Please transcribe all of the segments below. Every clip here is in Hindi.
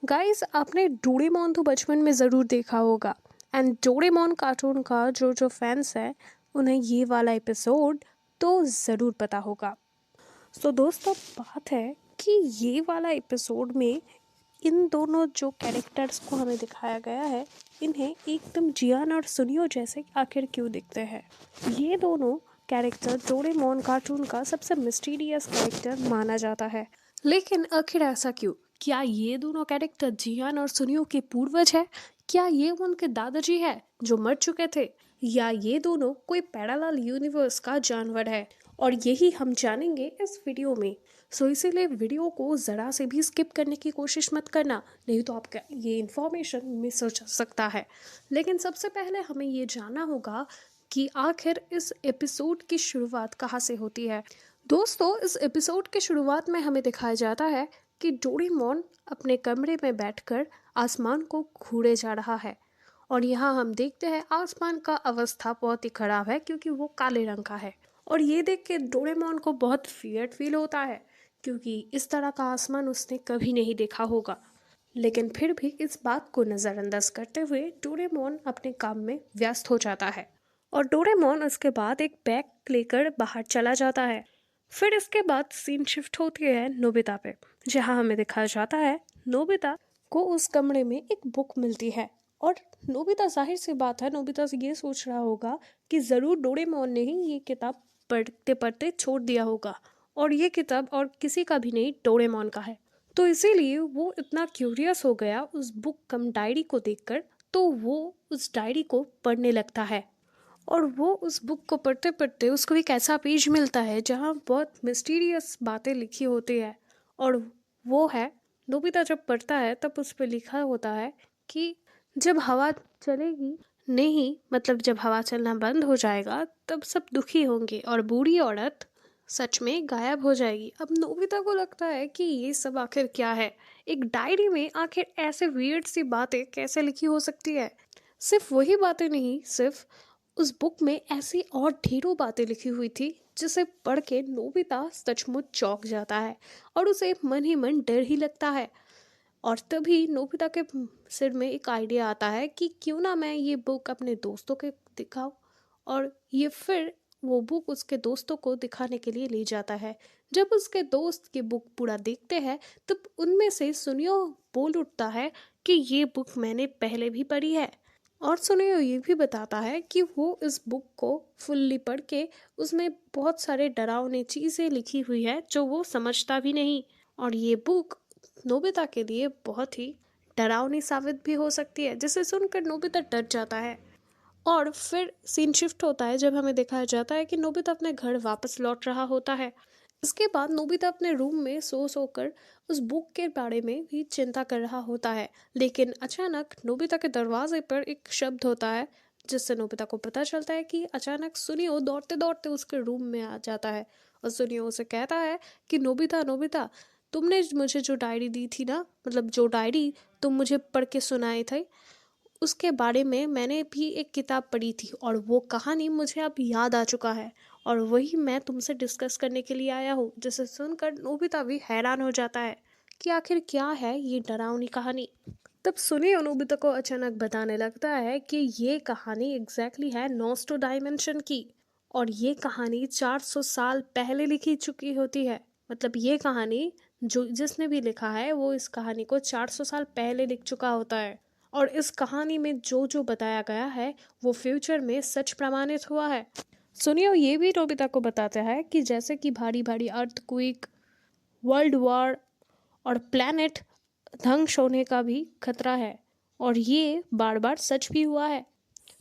गाइस आपने डोरेमोन तो बचपन में ज़रूर देखा होगा। एंड डोरेमोन कार्टून का जो जो फैंस है उन्हें ये वाला एपिसोड तो ज़रूर पता होगा। सो दोस्तों बात है कि ये वाला एपिसोड में इन दोनों जो कैरेक्टर्स को हमें दिखाया गया है इन्हें एकदम जियान और सुनियो जैसे आखिर क्यों दिखते हैं। ये दोनों कैरेक्टर डोरेमोन कार्टून का सबसे मिस्टीरियस कैरेक्टर माना जाता है। लेकिन आखिर ऐसा क्यों? क्या ये दोनों कैरेक्टर जियान और सुनियो के पूर्वज है? क्या ये उनके दादाजी है जो मर चुके थे, या ये दोनों कोई पैरेलल यूनिवर्स का जानवर है? और यही हम जानेंगे इस वीडियो में। सो इसीलिए वीडियो को ज़रा से भी स्किप करने की कोशिश मत करना, नहीं तो आपका ये इन्फॉर्मेशन मिस हो सकता है। लेकिन सबसे पहले हमें ये जानना होगा कि आखिर इस एपिसोड की शुरुआत कहाँ से होती है। दोस्तों इस एपिसोड के शुरुआत में हमें दिखाया जाता है कि डोरेमोन अपने कमरे में बैठकर आसमान को घूरे जा रहा है। और यहाँ हम देखते हैं आसमान का अवस्था बहुत ही खराब है क्योंकि वो काले रंग का है। और ये देख के डोरेमोन को बहुत फियर्ड फील होता है क्योंकि इस तरह का आसमान उसने कभी नहीं देखा होगा। लेकिन फिर भी इस बात को नज़रअंदाज करते हुए डोरेमोन अपने काम में व्यस्त हो जाता है। और डोरेमोन उसके बाद एक बैग लेकर बाहर चला जाता है। फिर इसके बाद सीन शिफ्ट होती है नोबिता पे, जहाँ हमें दिखाया जाता है नोबिता को उस कमरे में एक बुक मिलती है। और नोबिता, जाहिर सी बात है, नोबिता से ये सोच रहा होगा कि ज़रूर डोरेमोन ने ही ये किताब पढ़ते पढ़ते छोड़ दिया होगा, और ये किताब और किसी का भी नहीं डोरेमोन का है। तो इसीलिए वो इतना क्यूरियस हो गया उस बुक कम डायरी को देखकर, तो वो उस डायरी को पढ़ने लगता है। और वो उस बुक को पढ़ते पढ़ते उसको एक ऐसा पेज मिलता है जहाँ बहुत मिस्टीरियस बातें लिखी होती है। और वो है, नोबिता जब पढ़ता है तब उस पर लिखा होता है कि जब हवा चलेगी, नहीं मतलब जब हवा चलना बंद हो जाएगा तब सब दुखी होंगे और बूढ़ी औरत सच में गायब हो जाएगी। अब नोबिता को लगता है कि ये सब आखिर क्या है, एक डायरी में आखिर ऐसे वियर्ड सी बातें कैसे लिखी हो सकती है। सिर्फ वही बातें नहीं, सिर्फ उस बुक में ऐसी और ढेरों बातें लिखी हुई थी जिसे पढ़ के नोबिता सचमुच चौंक जाता है और उसे मन ही मन डर ही लगता है। और तभी नोबिता के सिर में एक आइडिया आता है कि क्यों ना मैं ये बुक अपने दोस्तों के दिखाऊं। और ये फिर वो बुक उसके दोस्तों को दिखाने के लिए ले जाता है। जब उसके दोस्त ये बुक पूरा देखते हैं तब उनमें से सुनियो बोल उठता है कि ये बुक मैंने पहले भी पढ़ी है। और सुनियो ये भी बताता है कि वो इस बुक को फुल्ली पढ़ के उसमें बहुत सारे डरावनी चीज़ें लिखी हुई है जो वो समझता भी नहीं। और ये बुक नोबिता के लिए बहुत ही डरावनी साबित भी हो सकती है, जिसे सुनकर नोबिता डर जाता है। और फिर सीन शिफ्ट होता है जब हमें दिखाया जाता है कि नोबिता अपने घर वापस लौट रहा होता है। इसके बाद नोबिता अपने रूम में सो सोकर उस बुक के बारे में भी चिंता कर रहा होता है। लेकिन अचानक नोबिता के दरवाजे पर एक शब्द होता है जिससे नोबिता को पता चलता है कि अचानक सुनियो दौड़ते दौड़ते उसके रूम में आ जाता है। और सुनियो उसे कहता है कि नोबिता नोबिता, तुमने मुझे जो डायरी दी थी ना, मतलब जो डायरी तुम मुझे पढ़ के सुनाए थे, उसके बारे में मैंने भी एक किताब पढ़ी थी और वो कहानी मुझे अब याद आ चुका है और वही मैं तुमसे डिस्कस करने के लिए आया हूँ। जिसे सुनकर नोबिता भी हैरान हो जाता है कि आखिर क्या है ये डरावनी कहानी। तब सुनियो नोबिता को अचानक बताने लगता है कि ये कहानी एग्जैक्टली है नॉस्टो डायमेंशन की। और ये कहानी 400 साल पहले लिखी चुकी होती है। मतलब ये कहानी जो जिसने भी लिखा है वो इस कहानी को 400 साल पहले लिख चुका होता है। और इस कहानी में जो जो बताया गया है वो फ्यूचर में सच प्रमाणित हुआ है। सुनियो ये भी नोबिता को बताता है कि जैसे कि भारी भारी अर्थक्वेक, वर्ल्ड वॉर और प्लैनेट ध्वंस होने का भी खतरा है, और ये बार बार सच भी हुआ है।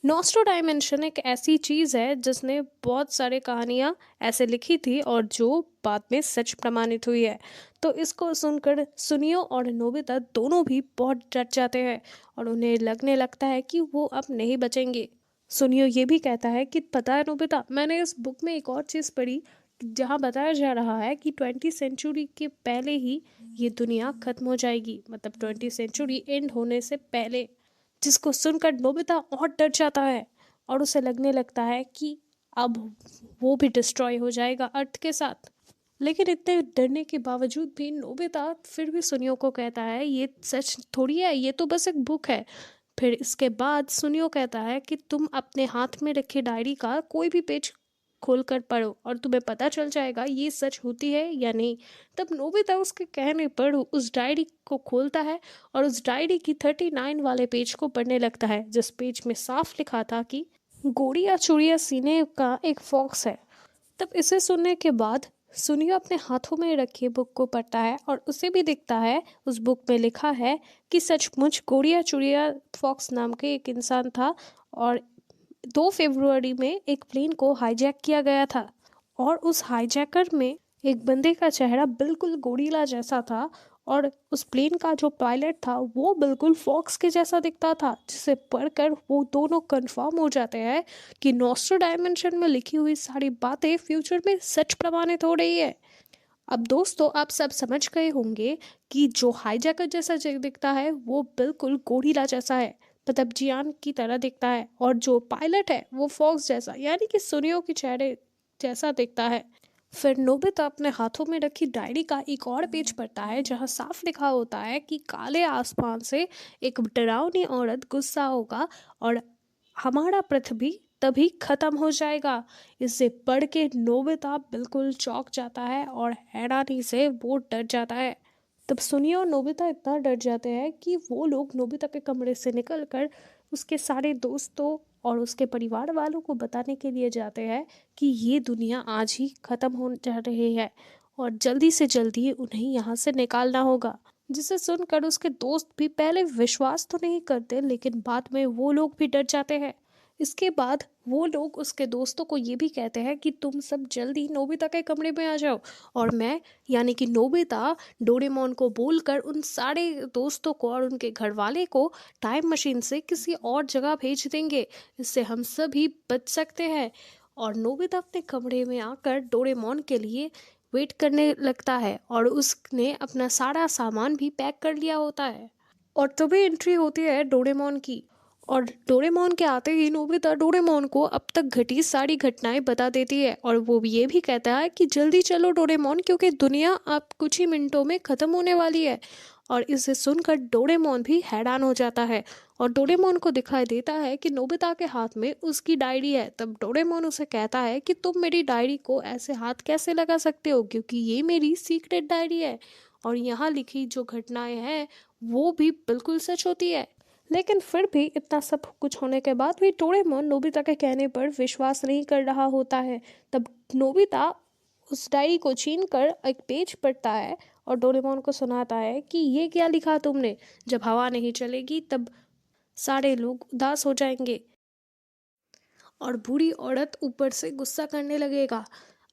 नॉस्ट्रो डायमेंशन एक ऐसी चीज़ है जिसने बहुत सारे कहानियाँ ऐसे लिखी थी और जो बाद में सच प्रमाणित हुई है। तो इसको सुनकर सुनियो और नोबिता दोनों भी बहुत डर जाते हैं और उन्हें लगने लगता है कि वो अब नहीं बचेंगे। सुनियो ये भी कहता है कि पता है नोबिता, मैंने इस बुक में एक और चीज़ पढ़ी जहाँ बताया जा रहा है कि 20 सेंचुरी के पहले ही ये दुनिया खत्म हो जाएगी, मतलब 20 सेंचुरी एंड होने से पहले। जिसको सुनकर नोबिता और डर जाता है और उसे लगने लगता है कि अब वो भी डिस्ट्रॉय हो जाएगा अर्थ के साथ। लेकिन इतने डरने के बावजूद भी नोबिता फिर भी सुनियो को कहता है ये सच थोड़ी है, ये तो बस एक बुक है। फिर इसके बाद सुनियो कहता है कि तुम अपने हाथ में रखे डायरी का कोई भी पेज खोल कर पढ़ो और तुम्हें पता चल जाएगा ये सच होती है या नहीं। तब नोबिता उसके कहने पर उस डायरी को खोलता है और उस डायरी की 39 वाले पेज को पढ़ने लगता है, जिस पेज में साफ लिखा था कि गोड़िया चूड़िया सीने का एक फॉक्स है। तब इसे सुनने के बाद सुनियो अपने हाथों में रखे बुक को पढ़ता है और उसे भी दिखता है उस बुक में लिखा है कि सचमुच गोड़िया चूड़िया फॉक्स नाम के एक इंसान था और 2 फरवरी में एक प्लेन को हाईजैक किया गया था और उस हाईजैकर में एक बंदे का चेहरा बिल्कुल गोरिल्ला जैसा था और उस प्लेन का जो पायलट था वो बिल्कुल फॉक्स के जैसा दिखता था, जिसे पढ़कर वो दोनों कंफर्म हो जाते हैं कि नॉस्ट्रो डायमेंशन में लिखी हुई सारी बातें फ्यूचर में सच प्रमाणित हो रही है। अब दोस्तों आप सब समझ गए होंगे कि जो हाईजैकर जैसा दिखता है वो बिल्कुल गोरिल्ला जैसा है, मतलब जियान की तरह दिखता है, और जो पायलट है वो फॉक्स जैसा यानी कि सुनियो के चेहरे जैसा दिखता है। फिर नोबिता अपने हाथों में रखी डायरी का एक और पेज पढ़ता है जहां साफ लिखा होता है कि काले आसमान से एक डरावनी औरत गुस्सा होगा और हमारा पृथ्वी तभी खत्म हो जाएगा। इसे पढ़ के नोबिता बिल्कुल चौंक जाता है और हैरानी से वो डर जाता है। तब सुनिए और नोबिता इतना डर जाते हैं कि वो लोग नोबिता के कमरे से निकलकर उसके सारे दोस्तों और उसके परिवार वालों को बताने के लिए जाते हैं कि ये दुनिया आज ही खत्म हो जा रही है और जल्दी से जल्दी उन्हें यहाँ से निकालना होगा। जिसे सुनकर उसके दोस्त भी पहले विश्वास तो नहीं करते, लेकिन बाद में वो लोग भी डर जाते हैं। इसके बाद वो लोग उसके दोस्तों को ये भी कहते हैं कि तुम सब जल्दी नोबिता के कमरे में आ जाओ और मैं यानी कि नोबिता डोरेमोन को बोलकर उन सारे दोस्तों को और उनके घर वाले को टाइम मशीन से किसी और जगह भेज देंगे। इससे हम सभी बच सकते हैं। और नोबिता अपने कमरे में आकर डोरेमोन के लिए वेट करने लगता है और उसने अपना सारा सामान भी पैक कर लिया होता है। और तभी एंट्री होती है डोरेमोन की और डोरेमोन के आते ही नोबिता डोरेमोन को अब तक घटी सारी घटनाएं बता देती है और वो ये भी कहता है कि जल्दी चलो डोरेमोन, क्योंकि दुनिया अब कुछ ही मिनटों में ख़त्म होने वाली है। और इसे सुनकर डोरेमोन भी हैरान हो जाता है और डोरेमोन को दिखाई देता है कि नोबिता के हाथ में उसकी डायरी है। तब डोरेमोन उसे कहता है कि तुम मेरी डायरी को ऐसे हाथ कैसे लगा सकते हो, क्योंकि ये मेरी सीक्रेट डायरी है और यहाँ लिखी जो घटनाएं हैं वो भी बिल्कुल सच होती है। लेकिन फिर भी इतना सब कुछ होने के बाद भी डोरेमोन नोबिता के कहने पर विश्वास नहीं कर रहा होता है। तब नोबिता उस डायरी को छीन कर एक पेज पढ़ता है और डोरेमोन को सुनाता है कि ये क्या लिखा तुमने, जब हवा नहीं चलेगी तब सारे लोग उदास हो जाएंगे और बूढ़ी औरत ऊपर से गुस्सा करने लगेगा।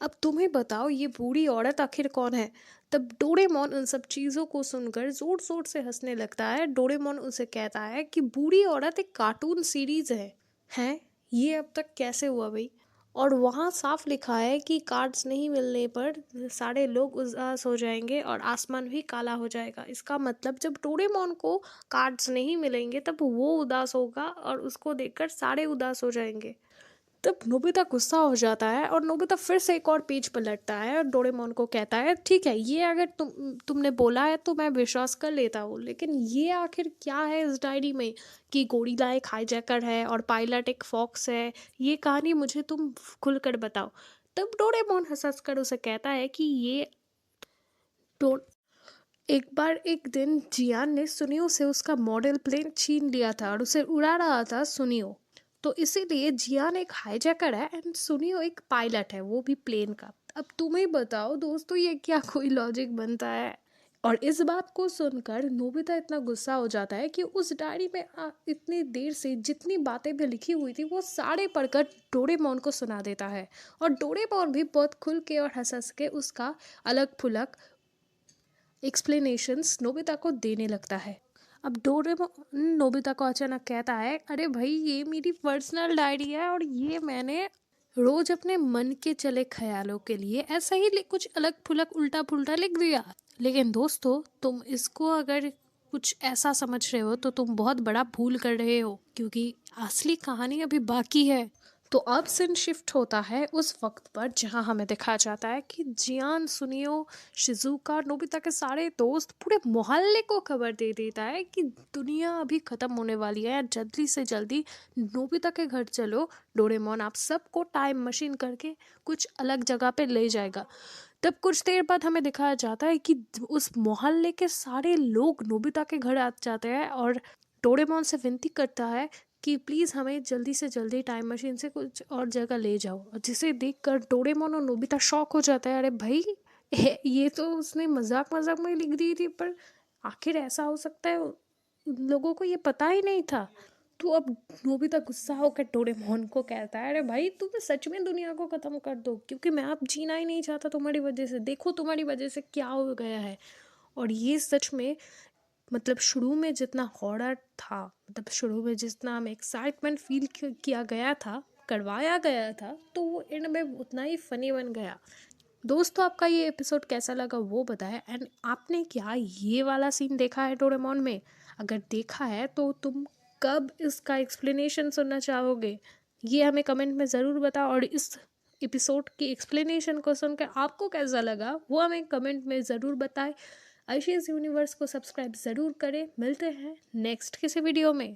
अब तुम्हें बताओ ये बूढ़ी औरत आखिर कौन है। तब डोरेमोन उन सब चीज़ों को सुनकर जोर जोर से हंसने लगता है। डोरेमोन उसे कहता है कि बूढ़ी औरत एक कार्टून सीरीज है। हैं, ये अब तक कैसे हुआ भाई। और वहाँ साफ लिखा है कि कार्ड्स नहीं मिलने पर सारे लोग उदास हो जाएंगे और आसमान भी काला हो जाएगा। इसका मतलब जब डोरेमोन को कार्ड्स नहीं मिलेंगे तब वो उदास होगा और उसको देखकर सारे उदास हो जाएंगे। तब नोबिता गुस्सा हो जाता है और नोबिता फिर से एक और पेज पलटता है और डोरेमोन को कहता है ठीक है, ये अगर तुमने बोला है तो मैं विश्वास कर लेता हूँ, लेकिन ये आखिर क्या है इस डायरी में कि गोरिल्ला एक हाईजैकर है और पायलट एक फॉक्स है। ये कहानी मुझे तुम खुलकर बताओ। तब डोरेमोन हंस कर उसे कहता है कि ये डो एक बार एक दिन जियान ने सुनियो से उसका मॉडल प्लेन छीन लिया था और उसे उड़ा रहा था सुनियो। तो इसीलिए जियान एक हाईजैकर है एंड सुनियो एक पायलट है, वो भी प्लेन का। अब तुम्हें बताओ दोस्तों ये क्या कोई लॉजिक बनता है। और इस बात को सुनकर नोबिता इतना गुस्सा हो जाता है कि उस डायरी में इतनी देर से जितनी बातें भी लिखी हुई थी वो सारे पढ़कर डोरेमोन को सुना देता है और डोरेमोन भी बहुत खुल के और हंस हंस के उसका अलग फुलक एक्सप्लेनेशंस नोबिता को देने लगता है। अब डोरेमोन नोबिता को अचानक कहता है अरे भाई ये मेरी पर्सनल डायरी है और ये मैंने रोज अपने मन के चले ख्यालों के लिए ऐसा ही कुछ अलग फुलक उल्टा पुल्टा लिख दिया। लेकिन दोस्तों तुम इसको अगर कुछ ऐसा समझ रहे हो तो तुम बहुत बड़ा भूल कर रहे हो, क्योंकि असली कहानी अभी बाकी है। तो अब सीन शिफ्ट होता है उस वक्त पर जहां हमें दिखाया जाता है कि जियान, सुनियो, शिजुका, नोबिता के सारे दोस्त पूरे मोहल्ले को खबर दे देता है कि दुनिया अभी खत्म होने वाली है, जल्दी से जल्दी नोबिता के घर चलो, डोरेमोन आप सबको टाइम मशीन करके कुछ अलग जगह पे ले जाएगा। तब कुछ देर बाद हमें दिखाया जाता है कि उस मोहल्ले के सारे लोग नोबिता के घर आ जाते हैं और डोरेमोन से विनती करता है कि प्लीज़ हमें जल्दी से जल्दी टाइम मशीन से कुछ और जगह ले जाओ, और जिसे देखकर डोरेमोन और नोबिता शॉक हो जाता है। अरे भाई, ये तो उसने मजाक मजाक में लिख दी थी, पर आखिर ऐसा हो सकता है, उन लोगों को ये पता ही नहीं था। तो अब नोबिता गुस्सा होकर डोरेमोन को कहता है, अरे भाई तुम सच में दुनिया को ख़त्म कर दो, क्योंकि मैं अब जीना ही नहीं चाहता तुम्हारी वजह से, देखो तुम्हारी वजह से क्या हो गया है। और ये सच में, मतलब शुरू में जितना हॉरर था, मतलब शुरू में जितना हमें एक्साइटमेंट फील किया गया था, करवाया गया था, तो वो एंड में उतना ही फनी बन गया। दोस्तों, आपका ये एपिसोड कैसा लगा वो बताएं, एंड आपने क्या ये वाला सीन देखा है डोरेमोन में? अगर देखा है तो तुम कब इसका एक्सप्लेनेशन सुनना चाहोगे, ये हमें कमेंट में ज़रूर बताओ। और इस एपिसोड की एक्सप्लेनेशन को सुनकर आपको कैसा लगा वो हमें कमेंट में ज़रूर बताएं। आईशीज यूनिवर्स को सब्सक्राइब ज़रूर करें। मिलते हैं नेक्स्ट किसी वीडियो में।